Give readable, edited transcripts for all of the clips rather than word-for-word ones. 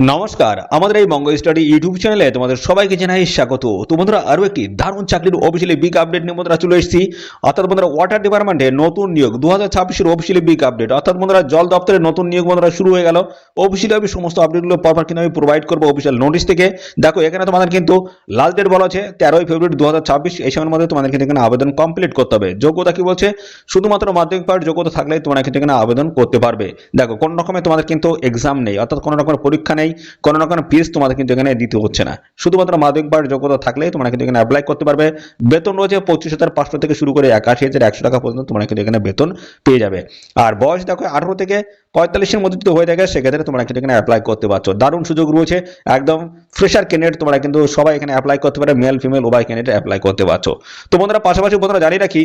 নমস্কার, আমাদের এই বঙ্গ স্টাডি ইউটিউব চ্যানেলে তোমাদের সবাইকে জানাই স্বাগত। তো বন্ধুরা, আরও একটি দারুণ চাকরির অফিসিয়ালি বিগ আপডেট নিয়ে বন্ধুরা চলে এসেছি। অর্থাৎ বন্ধুরা, ওয়াটার ডিপার্টমেন্টে নতুন নিয়োগ 2026-এর অফিসিয়ালি বিগ আপডেট। অর্থাৎ বন্ধুরা, জল দপ্তরের নতুন নিয়োগ বন্ধুরা শুরু হয়ে গেল। অফিসিয়ালি আমি সমস্ত আপডেটগুলো পরপর কিন্তু আমি প্রোভাইড করবো অফিসিয়াল নোটিশ থেকে। দেখো, এখানে তোমাদের কিন্তু লাস্ট ডেট বলা আছে 13ই ফেব্রুয়ারি 2026। এই সময়ের মধ্যে তোমাদের কিন্তু এখানে আবেদন কমপ্লিট করতে হবে। যোগ্যতা কি বলছে? শুধুমাত্র মাধ্যমিক পাওয়ার যোগ্যতা থাকলে তোমরা কিন্তু এখানে আবেদন করতে পারবে। দেখো, কোন রকমের তোমাদের কিন্তু এক্সাম নেই, অর্থাৎ কোনো রকমের পরীক্ষা নেই, কোনো রকমের ফিস তোমাদের কিন্তু এখানে দিতে হচ্ছে না। শুধুমাত্র মাধ্যমিক পাওয়ার যোগ্যতা থাকলে তোমরা কিন্তু এখানে অ্যাপ্লাই করতে পারবে। বেতন রয়েছে 25,500 থেকে শুরু করে 81,100 টাকা পর্যন্ত তোমরা কিন্তু এখানে বেতন পেয়ে যাবে। আর বয়স দেখো 18 থেকে 45-এর মধ্যে যদি হয়ে থাকে সেক্ষেত্রে তোমরা কিন্তু এখানে অ্যাপ্লাই করতে পারছো। দারুণ সুযোগ রয়েছে, একদম ফ্রেশার ক্যান্ডিডেট তোমরা কিন্তু সবাই এখানে অ্যাপ্লাই করতে পারে। মেল ফিমেল উভয় ক্যান্ডিডেট অ্যাপ্লাই করতে পারছো। তো বন্ধুরা, পাশাপাশি বন্ধুরা জানিয়ে রাখি,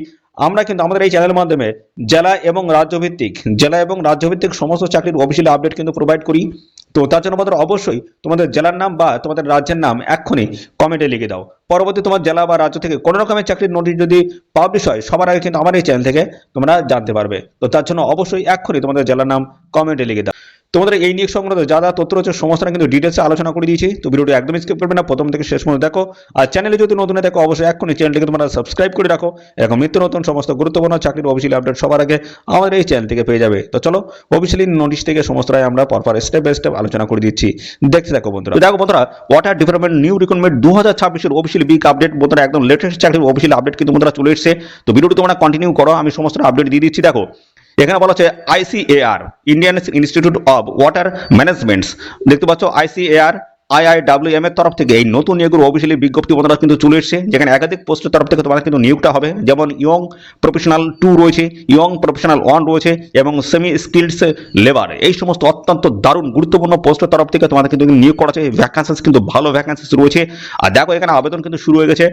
আমরা কিন্তু আমাদের এই চ্যানেলের মাধ্যমে জেলা এবং রাজ্যভিত্তিক সমস্ত চাকরির অফিসিয়াল আপডেট কিন্তু প্রোভাইড করি। তো তার জন্য বন্ধুরা অবশ্যই তোমাদের জেলার নাম বা তোমাদের রাজ্যের নাম এক্ষুনি কমেন্টে লিখে দাও। পরবর্তী তোমার জেলা বা রাজ্য থেকে কোনো রকমের চাকরির নোটিশ যদি পাবলিশ হয় সবার আগে কিন্তু আমার এই চ্যানেল থেকে তোমরা জানতে পারবে। তো তার জন্য অবশ্যই এক্ষুনি তোমাদের জেলার নাম কমেন্টে লিখে দাও। তোমাদের এই নিয়োগ সংক্রান্ত যা যা তথ্য রয়েছে সমস্তটা কিন্তু ডিটেলসে আলোচনা করে দিয়েছি। তো ভিডিওটি একদম স্কিপ করবে না, প্রথম থেকে শেষ পর্যন্ত দেখো। আর চ্যানেলে যদি নতুন দেখো অবশ্যই এক্ষুনি চ্যানেলটিকে তোমরা সাবস্ক্রাইব করে রাখো। এরকম নিত্য নতুন সমস্ত গুরুত্বপূর্ণ চাকরির অফিসিয়াল আপডেট সবার আগে আমাদের এই চ্যানেল থেকে পেয়ে যাবে। তো চলো, অফিসিয়ালি নোটিশ থেকে সমস্তটাই আমরা পরপর স্টেপ বাই স্টেপ আলোচনা করে দিচ্ছি। দেখতে দেখো বন্ধুরা। দেখো বন্ধুরা, ওয়াটার ডিপার্টমেন্ট নিউ রিক্রুটমেন্ট 2026-এর অফিসিয়াল বিগ আপডেট বন্ধুরা, একদম লেটেস্ট চাকরির অফিসিয়াল আপডেট কিন্তু বন্ধুরা চলে এসেছে। তো ভিডিওটি তোমরা কন্টিনিউ করো, আমি সমস্ত আপডেট দিয়ে দিচ্ছি। দেখো, এখানে বলা হচ্ছে ICAR, Indian institute of water ম্যানেজমেন্টস, দেখতে পাচ্ছ ICAR IIWM এর তরফ থেকে এই নতুন নিয়োগের অফিসিয়ালি বিজ্ঞপ্তি বন্ধুরা কিন্তু চলে এসেছে, যেখানে একাধিক পোস্টের তরফ থেকে তোমাদের কিন্তু নিয়োগটা হবে। যেমন ইয়ং প্রফেশনাল 2 রয়েছে, ইয়ং প্রফেশনাল 1 রয়েছে এবং সেমি স্কিলস লেবার। এই সমস্ত অত্যন্ত দারুণ গুরুত্বপূর্ণ পোস্টের তরফ থেকে তোমাদের কিন্তু নিয়োগ করা আছে। ভ্যাকান্সিস কিন্তু ভালো ভ্যাকান্সিস রয়েছে। আর দেখো, এখানে আবেদন কিন্তু শুরু হয়ে গেছে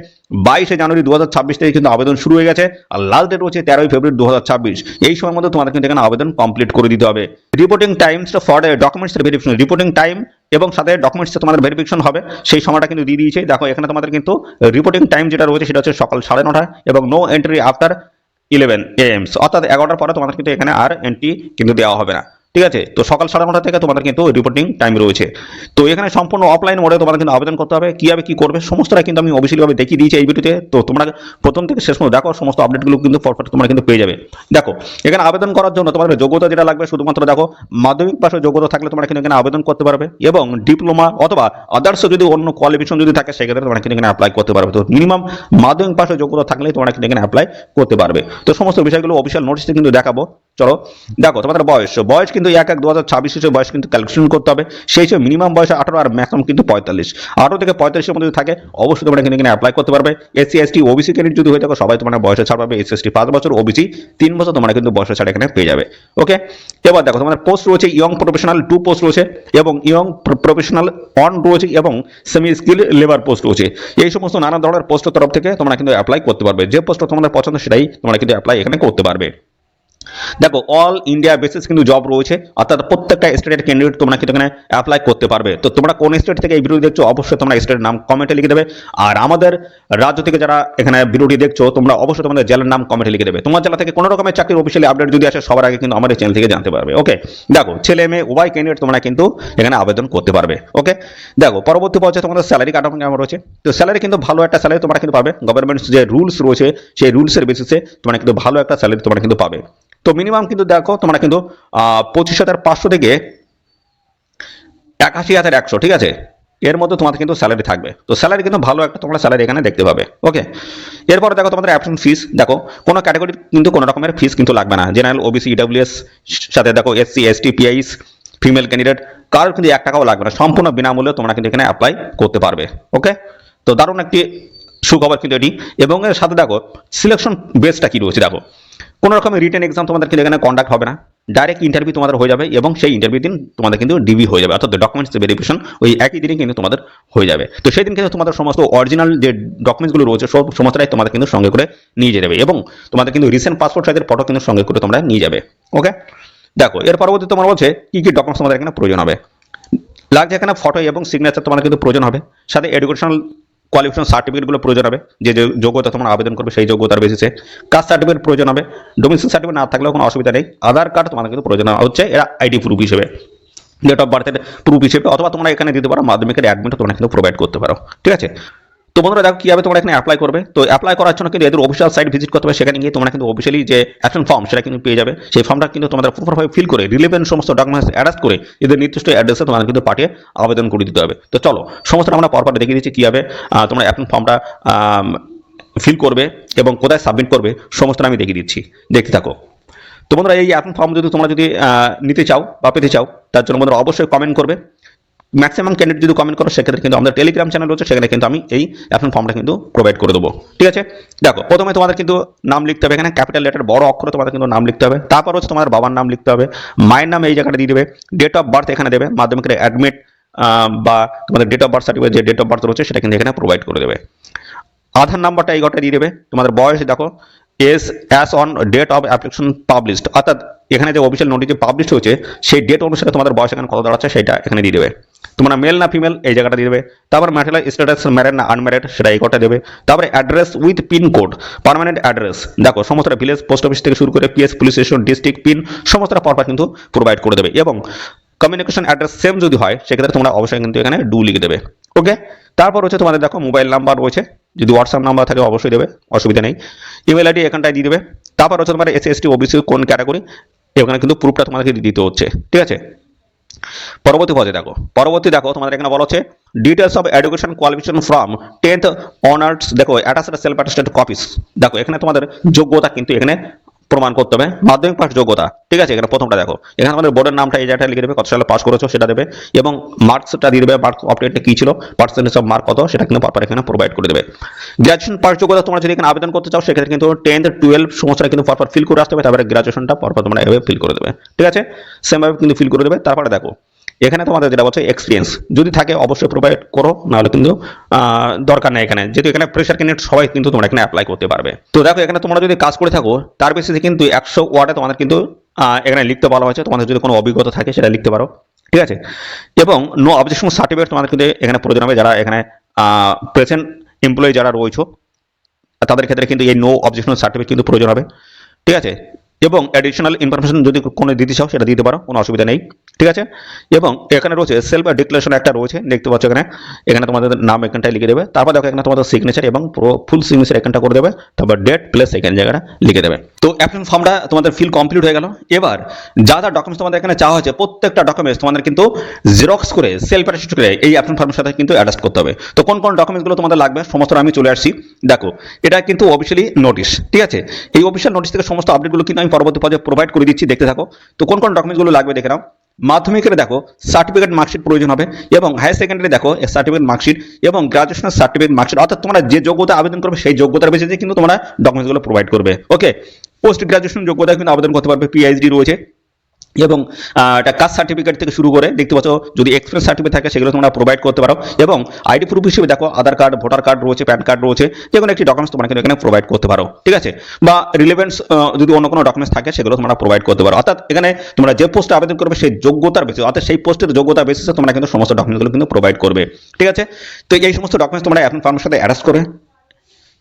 22শে জানুয়ারি 2026 থেকে কিন্তু আবেদন শুরু হয়ে গেছে। আর লাস্ট ডেট রয়েছে 13ই ফেব্রুয়ারি 2026। এই সময়ের মধ্যে তোমাদের কিন্তু এখানে আবেদন কমপ্লিট করে দিতে হবে। Reporting Times for documents verification, reporting time এবং সাথে ডকুমেন্টস তোমাদের ভেরিফিকেশন হবে সেই সময়টা কিন্তু দিয়ে দিয়েছে। দেখো, এখানে তোমাদের কিন্তু রিপোর্টিং টাইম যেটা রয়েছে সেটা হচ্ছে সকাল 9:30 এবং নো এন্ট্রি আফটার 11 AM, অর্থাৎ 11টার পরে তোমাদের কিন্তু এখানে আর এন্ট্রি কিন্তু দেওয়া হবে না। ঠিক আছে, তো সকাল 9:30 থেকে তোমাদের কিন্তু রিপোর্টিং টাইম রয়েছে। তো এখানে সম্পূর্ণ অফলাইন মোডে তোমাদের কিন্তু আবেদন করতে হবে। কিভাবে কি করবে সমস্তটা কিন্তু আমি অফিসিয়ালি দেখিয়ে দিয়েছি এই ভিডিওতে। তো তোমরা প্রথম থেকে শেষ পর্যন্ত দেখো, সমস্ত আপডেটগুলো কিন্তু পরপর তোমরা কিন্তু পেয়ে যাবে। দেখো, এখানে আবেদন করার জন্য তোমাদের যোগ্যতা যেটা লাগবে শুধুমাত্র দেখো, মাধ্যমিক পাশে যোগ্যতা থাকলে তোমরা কিন্তু এখানে আবেদন করতে পারবে এবং ডিপ্লোমা অথবা আদার্স যদি অন্য কোয়ালিফিকেশন যদি থাকে সেক্ষেত্রে তোমরা কিন্তু এখানে অ্যাপ্লাই করতে পারবে। তো মিনিমাম মাধ্যমিক পাশে যোগ্যতা থাকলে তোমরা কিন্তু এখানে অ্যাপ্লাই করতে পারবে। তো সমস্ত বিষয়গুলো অফিসিয়াল নোটিশে কিন্তু দেখাবো। চলো দেখো, তোমাদের বয়স কিন্তু 1/1/2026 হিসেবে বয়স কিন্তু ক্যালকুলেশন করতে হবে। সেই হিসেবে মিনিমাম বয়স 18 আর ম্যাক্সিমাম কিন্তু 45। 18 থেকে 45-এর মধ্যে থাকে অবশ্যই তোমরা কিন্তু এখানে অ্যাপ্লাই করতে পারবে। SC ST OBC ক্যান্ডিডেট যদি হয়ে থাকো সবাই তোমরা বয়সে ছাড় পাবে। SC ST 5 বছর, OBC 3 বছর তোমরা কিন্তু বয়সে ছাড় এখানে পেয়ে যাবে। ওকে, এবার দেখো, তোমাদের পোস্ট রয়েছে ইয়ং প্রফেশনাল 2 পোস্ট রয়েছে এবং ইয়ং প্রফেশনাল 1 রয়েছে এবং সেমি স্কিল লেবার পোস্ট রয়েছে। এই সমস্ত নানা ধরনের পোস্টের তরফ থেকে তোমরা কিন্তু অ্যাপ্লাই করতে পারবে। যে পোস্ট তোমাদের পছন্দ সেটাই তোমরা কিন্তু অ্যাপ্লাই এখানে করতে পারবে। দেখো, অল ইন্ডিয়া বেসিস কিন্তু জব রয়েছে, অর্থাৎ প্রত্যেকটা স্টেটের ক্যান্ডিডেট তোমরা কিন্তু এখানে অ্যাপ্লাই করতে পারবে। তো তোমরা কোন স্টেট থেকে এই ভিডিও দেখছো অবশ্যই তোমরা স্টেটের নাম কমেন্টে লিখে দেবে। আর আমাদের রাজ্য থেকে যারা এখানে ভিডিওটি দেখছো তোমরা অবশ্যই তোমাদের জেলার নাম কমেন্টে লিখে দেবে। তোমার জেলা থেকে কোনো রকমের চাকরির অফিসিয়ালি আপডেট যদি আসে সবার আগে কিন্তু আমাদের চ্যানেল থেকে জানতে পারবে। ওকে, দেখো, ছেলে মেয়ে উভয় ক্যান্ডিডেট তোমরা কিন্তু এখানে আবেদন করতে পারবে। ওকে, দেখো, পরবর্তী পর্যায়ে তোমাদের স্যালারি কাঠামো কেমন রয়েছে। তো স্যালারি কিন্তু ভালো একটা স্যালারি তোমরা কিন্তু পাবে। গভর্নমেন্ট যে রুলস রয়েছে সেই রুলসের বেসিসে তোমরা কিন্তু ভালো একটা স্যালারি তোমরা কিন্তু পাবে। তো মিনিমাম কিন্তু দেখো তোমরা কিন্তু 25,500 থেকে 81,100, ঠিক আছে, এর মধ্যে তোমাদের কিন্তু স্যালারি থাকবে। তো স্যালারি কিন্তু ভালো একটা তোমরা স্যালারি এখানে দেখতে পাবে। ওকে, এরপরে দেখো তোমাদের অ্যাবসেন্ট ফিস। দেখো, কোনো ক্যাটাগরির কিন্তু কোনো রকমের ফিস কিন্তু লাগবে না। জেনারেল OBC EWS সাথে দেখো SC ST PIs female candidate কারোর কিন্তু 1 টাকাও লাগবে না। সম্পূর্ণ বিনামূল্যে তোমরা কিন্তু এখানে অ্যাপ্লাই করতে পারবে। ওকে, তো দারুণ একটি সুখবর কিন্তু এটি। এবং এর সাথে দেখো সিলেকশন বেসটা কি রয়েছে। দেখো, কোনো রকমের রিটেন এক্সাম তোমাদের কিন্তু এখানে কন্ডাক্ট হবে না, ডাইরেক্ট ইন্টারভিউ তোমাদের হয়ে যাবে এবং সেই ইন্টারভিউ দিন তোমাদের কিন্তু ডিবি হয়ে যাবে, অর্থাৎ ডকুমেন্টস ভেরিফিকেশন ওই একই দিনে কিন্তু তোমাদের হয়ে যাবে। তো সেই দিন কিন্তু তোমাদের সমস্ত অরিজিনাল যে ডকুমেন্টসগুলো রয়েছে সব সমস্তটাই তোমাদের কিন্তু সঙ্গে করে নিয়ে যাবে এবং তোমাদের কিন্তু রিসেন্ট পাসপোর্ট সাইজের ফটো কিন্তু সঙ্গে করে তোমরা নিয়ে যাবে। ওকে, দেখো, এর পরবর্তী তোমার বলছে কি কি ডকুমেন্টস তোমাদের এখানে প্রয়োজন হবে। লাগছে এখানে ফটো এবং সিগনেচার তোমাদের কিন্তু প্রয়োজন হবে, সাথে এডুকেশনাল কোয়ালিফিকেশন সার্টিফিকেটগুলো প্রয়োজন হবে, যে যে যোগ্যতা তোমরা আবেদন করবে সেই যোগ্যতার বেসিসে। কাস্ট সার্টিফিকেট প্রয়োজন হবে, ডোমিসাইল সার্টিফিকেট না থাকলেও কোনো অসুবিধা নেই। আধার কার্ড তোমাদের কিন্তু প্রয়োজন হচ্ছে এরা আইডি প্রুফ হিসেবে। ডেট অফ বার্থের প্রুফ হিসেবে, অথবা তোমরা এখানে দিতে পারো মাধ্যমিকের অ্যাডমিটও তোমরা কিন্তু প্রোভাইড করতে পারো। ঠিক আছে, তো বন্ধুরা দেখো কীভাবে তোমরা এখানে অ্যাপ্লাই করবে। তো অ্যাপ্লাই করার জন্য কিন্তু এদের অফিসিয়াল সাইট ভিজিট করতে হবে, সেখানে গিয়ে তোমরা কিন্তু অফিসিয়ালি যে অ্যাকশন ফর্ম সেটা কিন্তু পেয়ে যাবে। সেই ফর্মটা কিন্তু তোমাদের প্রপারভাবে ফিল করে রিলেভেন্ট সমস্ত ডকুমেন্টস অ্যাটাচ করে এদের নির্দিষ্ট অ্যাড্রেসে তোমাদের কিন্তু পাঠিয়ে আবেদন করে দিতে হবে। তো চলো সমস্ত আমরা পরপর দেখিয়ে দিচ্ছি কীভাবে তোমরা অ্যাকশন ফর্মটা ফিল করবে এবং কোথায় সাবমিট করবে, সমস্ত আমি দেখিয়ে দিচ্ছি, দেখতে থাকো। তো বন্ধুরা এই অ্যাকশন ফর্ম যদি তোমরা নিতে চাও বা পেতে চাও, তার জন্য বন্ধুরা অবশ্যই কমেন্ট করবে। ম্যাক্সিমাম ক্যান্ডিডেট যদি কমেন্ট করো সেক্ষেত্রে কিন্তু আমাদের টেলিগ্রাম চ্যানেল রয়েছে, সেখানে কিন্তু আমি এই অ্যাকশন ফর্মটা কিন্তু প্রোভাইড করে দেবো। ঠিক আছে, দেখো প্রথমে তোমাদের কিন্তু নাম লিখতে হবে, এখানে ক্যাপিটাল লেটার বড় অক্ষরে তোমাদের কিন্তু নাম লিখতে হবে। তারপর হচ্ছে তোমাদের বাবার নাম লিখতে হবে, মায়ের নাম এই জায়গাটা দিয়ে দেবে, ডেট অফ বার্থ এখানে দেবে, মাধ্যমিকের অ্যাডমিট বা তোমাদের ডেট অফ বার্থ সার্টিফিকেট যে ডেট অফ বার্থ রয়েছে সেটা কিন্তু এখানে প্রোভাইড করে দেবে। আধার নাম্বারটা এই ঘরটা দিয়ে দেবে, তোমাদের বয়স দেখো as as on date of application published, অর্থাৎ এখানে যে অফিসিয়াল নোটিশ পাবলিশ হয়েছে সেই ডেট অনুসারে তোমাদের বয়স এখানে কত দাঁড়াচ্ছে সেটা এখানে দিয়ে দেবে। তোমরা মেল না ফিমেল এই জায়গাটা দিয়ে দেবে। তারপর ম্যারিটাল স্ট্যাটাস ম্যারিড না আনম্যারিড সেটা এই ঘরটা দেবে। তারপরে address with pin code, permanent address দেখো সমস্তটা ভিলেজ পোস্ট অফিস থেকে শুরু করে PS police station district pin সমস্তটা পরপর কিন্তু প্রোভাইড করে দেবে। এবং কমিউনিকেশন অ্যাড্রেস সেম যদি হয় সেক্ষেত্রে তোমরা অবশ্যই কিন্তু এখানে ডু লিখে দেবে। ওকে, তারপর হচ্ছে তোমাদের দেখো মোবাইল নাম্বার রয়েছে, যদি হোয়াটসঅ্যাপ নাম্বার থাকে অবশ্যই দেবে, অসুবিধা নেই। ইমেল আইডি এখানটায় দিয়ে দেবে। তারপর হচ্ছে তোমার এসসি এসটি ওবিসি কোন ক্যাটাগরি, এখানে কিন্তু প্রুফটা তোমাদেরকে দিতে হচ্ছে। ঠিক আছে, পরবর্তী দেখো তোমাদের এখানে বলা হচ্ছে details of education qualification from 10th honours, দেখো অ্যাটাচড সেলফ অ্যাটেস্টেড কপিস, দেখো এখানে তোমাদের যোগ্যতা কিন্তু এখানে প্রমাণ করতে হবে, মাধ্যমিক পাস যোগ্যতা। ঠিক আছে, এখানে প্রথমটা দেখো, এখানে আমাদের বোর্ডের নামটা এই জায়গাটা লিখে দেবে, কত সালে পাস করেছো সেটা দেবে, এবং মার্কসটা দিয়ে দেবে, মার্কস অপডেটটা কী ছিল, পার্সেন্টেজ অফ মার্ক কত সেটা কিন্তু পরপর এখানে প্রোভাইড করে দেবে। গ্র্যাজুয়েশন পাস যোগ্যতা তোমরা যদি এখানে আবেদন করতে চাও সেক্ষেত্রে কিন্তু 10th 12 সমস্যাটা কিন্তু পরপর ফিল করে আসতে হবে, তারপরে গ্র্যাজুয়েশনটা পরপর তোমরা এভাবে ফিল করে দেবে। ঠিক আছে, সেমভাবে কিন্তু ফিল করে দেবে। তারপরে দেখো এখানে তোমাদের যেটা বলছে এক্সপিরিয়েন্স যদি থাকে অবশ্যই প্রোভাইড করো, নাহলে কিন্তু দরকার নেই এখানে, যেহেতু এখানে প্রেশার ক্যান্ডিডেট সবাই কিন্তু তোমরা এখানে অ্যাপ্লাই করতে পারবে। তো দেখো এখানে তোমরা যদি কাজ করে থাকো তার বেসিসে কিন্তু 100 ওয়ার্ডে তোমাদের কিন্তু এখানে লিখতে বলা হয়েছে, তোমাদের যদি কোনো অভিজ্ঞতা থাকে সেটা লিখতে পারো। ঠিক আছে, এবং নো অবজেকশন সার্টিফিকেট তোমাদের কিন্তু এখানে প্রয়োজন হবে, যারা এখানে প্রেজেন্ট এমপ্লয়ি যারা রয়েছে তাদের ক্ষেত্রে কিন্তু এই নো অবজেকশন সার্টিফিকেট কিন্তু প্রয়োজন হবে। ঠিক আছে, এবং অ্যাডিশনাল ইনফরমেশন যদি কোনো দিতে চাও সেটা দিতে পারো, কোনো অসুবিধা নেই। ঠিক আছে, এবং এখানে রয়েছে সেলফ ডিক্লারেশন একটা রয়েছে, দেখতে পাচ্ছ এখানে, এখানে তোমাদের নাম এখানটায় লিখে দেবে। তারপর দেখো এখানে তোমাদের সিগনেচার এবং ফুল সিগনেচার এখানটা করে দেবে, তারপর ডেট প্লেস এখানে জায়গাটা লিখে দেবে। তো অ্যাপ্লিকেশন ফর্মটা তোমাদের ফিল কমপ্লিট হয়ে গেল। এবার যা যা ডকুমেন্টস তোমাদের এখানে চাওয়া হয়েছে প্রত্যেকটা ডকুমেন্টস তোমাদের কিন্তু জেরক্স করে সেলফ অ্যাটেস্টেড করে এই অ্যাপ্লিকেশন ফর্মের সাথে কিন্তু অ্যাটাচ করতে হবে। তো কোন কোন ডকুমেন্টসগুলো তোমাদের লাগবে সমস্ত আমি চলে আসছি। দেখো এটা কিন্তু অফিসিয়ালি নোটিশ। ঠিক আছে, এই অফিসিয়াল নোটিশ থেকে সমস্ত আপডেটগুলো কিন্তু আমি পরবর্তী পর্যায়ে প্রোভাইড করে দিচ্ছি, দেখতে থাকো। তো কোন কোন ডকুমেন্টসগুলো লাগবে দেখে নাও। মাধ্যমিকের দেখো সার্টিফিকেট মার্কশিট প্রয়োজন হবে, এবং হায়ার সেকেন্ডারি দেখো সার্টিফিকেট মার্কশিট এবং গ্রাজুয়েশনের সার্টিফিকেট মার্কশিট, অর্থাৎ তোমরা যে যোগ্যতা আবেদন করবে সেই যোগ্যতার বেসিসে কিন্তু তোমরা ডকুমেন্টসগুলো প্রোভাইড করবে। ওকে, পোস্ট গ্রাজুয়েশন যোগ্যতা কিন্তু আবেদন করতে পারবে, পিএইচডি রয়েছে, এবং একটা কাস্ট সার্টিফিকেট থেকে শুরু করে দেখতে পাচ্ছ যদি এক্সপিরিয়েন্স সার্টিফিকেট থাকে সেগুলো তোমরা প্রোভাইড করতে পারো। এবং আইডি প্রুফ হিসেবে দেখো আধার কার্ড, ভোটার কার্ড রয়েছে, প্যান কার্ড রয়েছে, যে কোনো একটি ডকুমেন্টস তোমরা কিন্তু এখানে প্রোভাইড করতে পারো। ঠিক আছে, বা রিলেভেন্স যদি অন্য কোনো ডকুমেন্টস থাকে সেগুলো তোমরা প্রোভাইড করতে পারো। অর্থাৎ এখানে তোমরা যে পোস্টে আবেদন করবে সেই যোগ্যতার বেসিস, অর্থাৎ সেই পোস্টের যোগ্যতার বেসিসে তোমরা কিন্তু সমস্ত ডকুমেন্টসগুলো কিন্তু প্রোভাইড করবে। ঠিক আছে, তো এই সমস্ত ডকুমেন্টস তোমরা অ্যাপ্লিকেশন ফর্মের সাথে অ্যাটাচ করবে।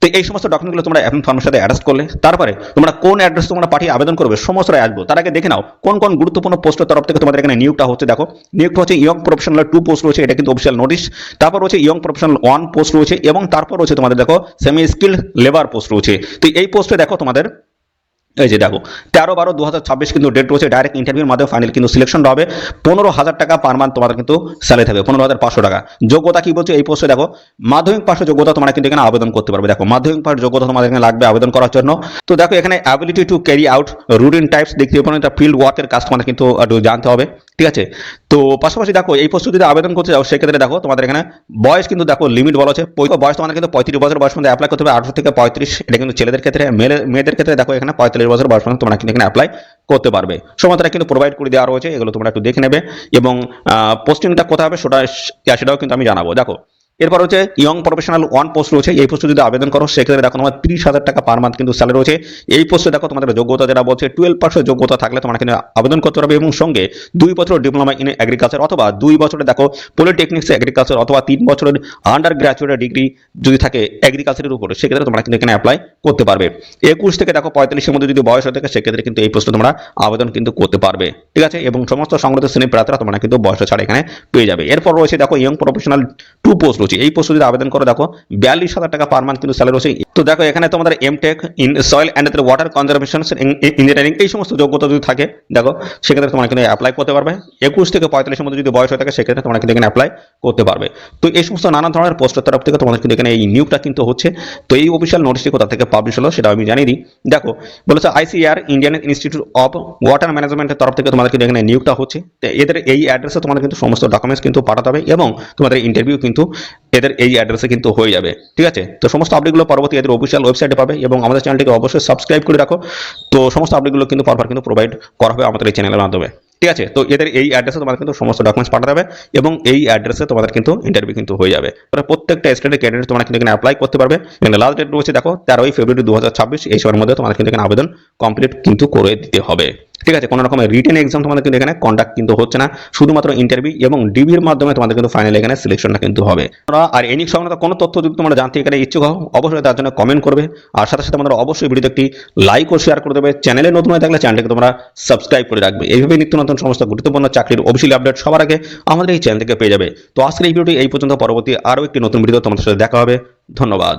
তো এই সমস্ত ডকুমেন্টগুলো তোমরা অ্যাপ্লিকেশন ফর্মের সাথে অ্যাটাচ করলে তারপরে তোমরা কোন অ্যাড্রেস তোমরা পাঠিয়ে আবেদন করবে সমস্তটাই আসবো। তার আগে দেখে নাও কোন কোন গুরুত্বপূর্ণ পোস্টের তরফ থেকে তোমাদের এখানে নিয়োগটা হচ্ছে। দেখো নিয়োগটা হচ্ছে ইয়ং প্রফেশনাল 2 পোস্ট রয়েছে, এটা কিন্তু অফিসিয়াল নোটিশ। তারপর রয়েছে ইয়ং প্রফেশনাল 1 পোস্ট রয়েছে, এবং তারপর রয়েছে তোমাদের দেখো সেমি স্কিল্ড লেবার পোস্ট রয়েছে। তো এই পোস্টে দেখো তোমাদের এই যে দেখো 13/12/2026 কিন্তু ডেট রয়েছে, ডাইরেক্ট ইন্টারভিউর মাধ্যমে ফাইনাল কিন্তু সিলেকশন হবে। 15,000 টাকা পার মান্থ তোমাদের কিন্তু স্যালারি থাকবে, 15,500 টাকা। যোগ্যতা কি বলছে এই পোস্টে দেখো মাধ্যমিক পাশের যোগ্যতা তোমরা কিন্তু এখানে আবেদন করতে পারবে। দেখো মাধ্যমিক পাশের যোগ্যতা তোমাদের এখানে লাগবে আবেদন করার জন্য। তো দেখো এখানে ability to carry out routine types দেখতে পাবেন, এটা ফিল্ড ওয়ার্কের কাজ তোমাদের কিন্তু একটু জানতে হবে। ঠিক আছে, তো পাশাপাশি দেখো এই পোস্টে যদি আবেদন করতে যাও সেক্ষেত্রে দেখো তোমাদের এখানে বয়স কিন্তু দেখো লিমিট বলা আছে, বয়স তোমাদের কিন্তু 35 বছর বয়স মধ্যে অ্যাপ্লাই করতে হবে, 18 থেকে 35। এটা কিন্তু ছেলেদের ক্ষেত্রে, মেয়েদের ক্ষেত্রে দেখো এখানে 45 বছর বয়স মধ্যে তোমরা কিন্তু এখানে অ্যাপ্লাই করতে পারবে। সময়টা কিন্তু প্রোভাইড করে দেওয়া রয়েছে, এগুলো তোমরা একটু দেখে নেবে। এবং পোস্টিংটা কোথায় হবে সেটাও কিন্তু আমি জানাবো। দেখো এরপর হচ্ছে ইয়ং প্রফেশনাল 1 পোস্ট রয়েছে। এই পোস্টে যদি আবেদন করো সেক্ষেত্রে দেখো তোমার 30,000 টাকা পার মান্থ কিন্তু স্যালারি রয়েছে। এই পোস্টে দেখো তোমাদের যোগ্যতা যেটা বলছে 12% যোগ্যতা থাকলে তোমরা কিন্তু আবেদন করতে পারবে এবং সঙ্গে 2 বছর ডিপ্লোমা ইন এগ্রিকালচার অথবা 2 বছরের দেখো পলিটেকনিক্স এগ্রিকালচার অথবা 3 বছরের আন্ডার গ্রাজুয়েট ডিগ্রি যদি থাকে এগ্রিকালচারের উপরে সেক্ষেত্রে তোমরা কিন্তু এখানে অ্যাপ্লাই করতে পারবে। 21 থেকে দেখো 45 এর মধ্যে যদি বয়স হয়ে থাকে সেক্ষেত্রে কিন্তু এই পোস্টে তোমরা আবেদন কিন্তু করতে পারবে, ঠিক আছে। এবং সমস্ত সংগঠিত শ্রেণীর প্রার্থীরা তোমরা কিন্তু বয়স ছাড়া এখানে পেয়ে যাবে। এরপর রয়েছে দেখো ইয়ং প্রফেশনাল 2 পোস্ট রয়েছে। এই পোস্টে যদি আবেদন করো দেখো 42,000 টাকা পার মান্থ কিন্তু স্যালারি রয়েছে। তো দেখো এখানে তোমাদের M Tech in soil and water conservation engineering এই সমস্ত যোগ্যতা যদি থাকে দেখো সেক্ষেত্রে তোমরা কিন্তু অ্যাপ্লাই করতে পারবে। 21 থেকে 45 এর মধ্যে যদি বয়স হয়ে থাকে সেক্ষেত্রে তোমরা কিন্তু এখানে অ্যাপ্লাই করতে পারবে। তো এই সমস্ত নানা ধরনের পোস্টের তরফ থেকে তোমাদের কিন্তু এখানে এই নিয়োগটা কিন্তু হচ্ছে। তো এই অফিসিয়াল নোটিশটি কোথা থেকে পাবলিশ হলো সেটা আমি জানিয়ে দিই। দেখো বলেছে ICR Indian institute of water ম্যানেজমেন্টের তরফ থেকে তোমাদের কিন্তু এখানে নিয়োগটা হচ্ছে। তো এদের এই অ্যাড্রেসে তোমাদের কিন্তু সমস্ত ডকুমেন্টস কিন্তু পাঠাতে হবে এবং তোমাদের ইন্টারভিউ কিন্তু এদের এই অ্যাড্রেসে কিন্তু হয়ে যাবে, ঠিক আছে। তো সমস্ত আপডেটগুলো পরবর্তী এদের অফিসিয়াল ওয়েবসাইটে পাবে এবং আমাদের চ্যানেলটিকে অবশ্যই সাবস্ক্রাইব করে রাখো। তো সমস্ত আপডেটগুলো কিন্তু পরপর কিন্তু প্রোভাইড করা হবে আমাদের এই চ্যানেলের মাধ্যমে, ঠিক আছে। তো এদের এই অ্যাড্রেসে তোমাদের কিন্তু সমস্ত ডকুমেন্টস পাঠাতে হবে এবং এই অ্যাড্রেসে তোমাদের কিন্তু ইন্টারভিউ কিন্তু হয়ে যাবে। তোমরা প্রত্যেকটা স্টেটের ক্যান্ডিডেট তোমরা কিন্তু এখানে অ্যাপ্লাই করতে পারবে। এখানে লাস্ট ডেট রয়েছে দেখো 13 ফেব্রুয়ারি 2026। এই সময়ের মধ্যে তোমাদের কিন্তু এখানে আবেদন কমপ্লিট কিন্তু করে দিতে হবে, ঠিক আছে। কোনো রকমের রিটেন এক্সাম তোমাদের কিন্তু এখানে কন্ডাক্ট কিন্তু হচ্ছে না, শুধুমাত্র ইন্টারভিউ এবং ডিবির মাধ্যমে তোমাদের কিন্তু ফাইনাল এখানে সিলেকশনটা কিন্তু হবে। আর এই নিয়ে সংক্রান্ত কোনো তথ্য যদি তোমরা জানতে এখানে ইচ্ছুক হও অবশ্যই তার জন্য কমেন্ট করবে। আর সাথে সাথে আমাদের অবশ্যই ভিডিওতে একটি লাইক ও শেয়ার করে দেবে। চ্যানেলে নতুন হয়ে থাকলে চ্যানেলটিকে তোমরা সাবস্ক্রাইব করে রাখবে। এইভাবে নিত্য নতুন সমস্ত গুরুত্বপূর্ণ চাকরির অফিসিয়াল আপডেট সবার আগে আমাদের এই চ্যানেল থেকে পেয়ে যাবে। তো আজকের এই ভিডিওটি এই পর্যন্ত, পরবর্তী আরও একটি নতুন ভিডিও তোমাদের সাথে দেখা হবে। ধন্যবাদ।